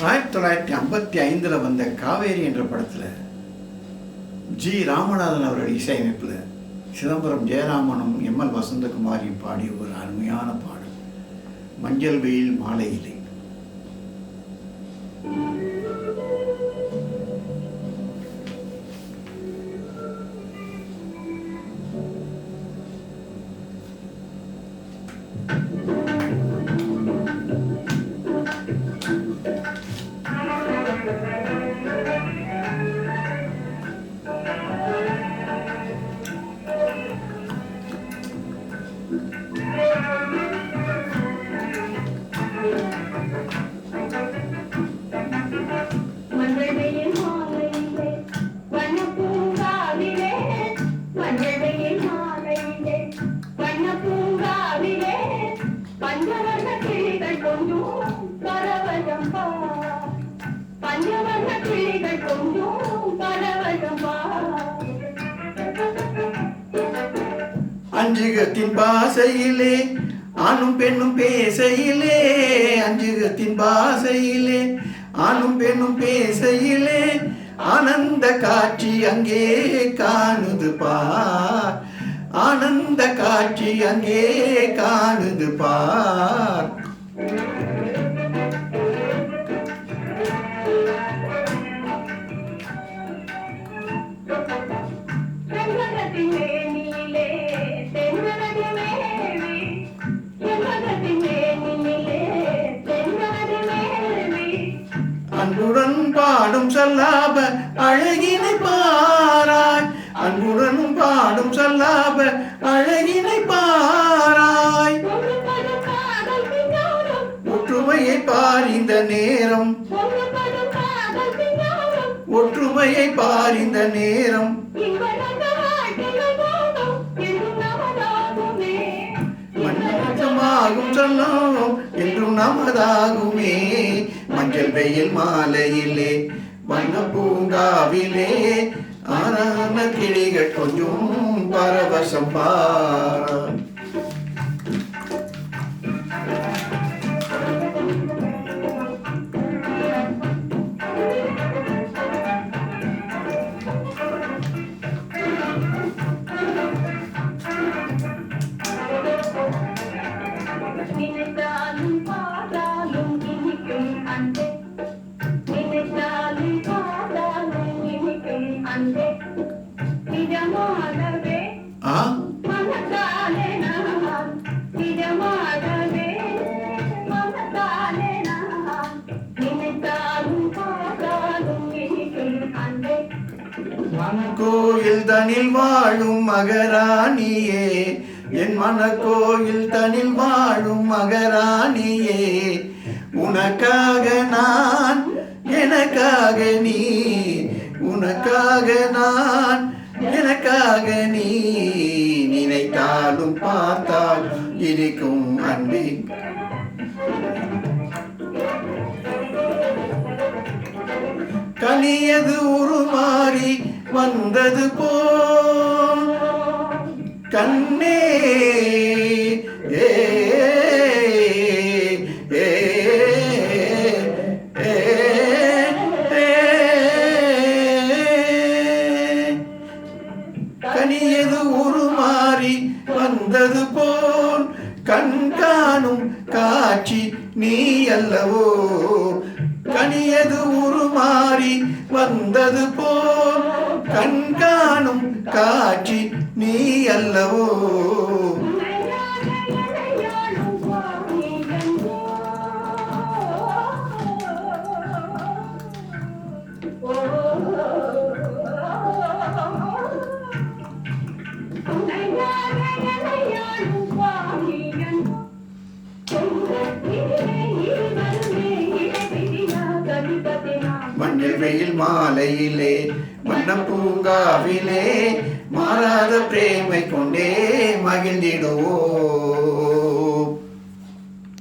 1955 வந்த காவேரி என்ற படத்தில் ஜி ராமநாதன் அவர்கள் இசையமைப்பில் சிதம்பரம் ஜெயராமனும் எம்எல் வசந்தகுமாரியும் பாடிய ஒரு அருமையான பாடல் மஞ்சள் வெயில் மாலையிலே. அஞ்சுகத்தின் பாசையிலே ஆணும் பெண்ணும் பேசையிலே, அஞ்சுகத்தின் பாசையிலே ஆணும் பெண்ணும் பேசையிலே ஆனந்த காட்சி அங்கே காணுது பார், ஆனந்த காட்சி அங்கே காணுது பார். அன்புடன் பாடும் சல்லாப அழகினை பாராய், அன்புடன் பாடும் சல்லாப அழகினை பாராய். ஒற்றுமையை பார் இந்த நேரம், ஒற்றுமையை பார் இந்த நேரம். மன்னமாகும் சொன்னோம் என்றும் நமதாகுமே. மஞ்சள் வெயில் மாலையிலே வண்ண பூங்காவிலே ஆரான கிளிகள் கொஞ்சம் பரவசம் பார். கோயில் தனில் வாழும் மகராணியே, என் மனக்கோயில் தனில் வாழும் மகராணியே, உனக்காக நான் எனக்காக நீ, உனக்காக நான் எனக்காக நீ, நினைத்தாலும் பார்த்தால் இருக்கும் அன்பே. கனியது உருமாறி வந்தது போல் கண்ணே ஏ ஏ கனியது உருமாறி வந்தது போல் கண் காணும் காட்சி நீ அல்லவோ, கனியது உருமாறி வந்தது போல் கண் காணும் காட்சி நீ அல்லவோ. மஞ்சள் வெயில் மாலையிலே வண்ணம் பூங்காவிலே மாறாத பிரேமை கொண்டே மகிழ்ந்திடுவோம்.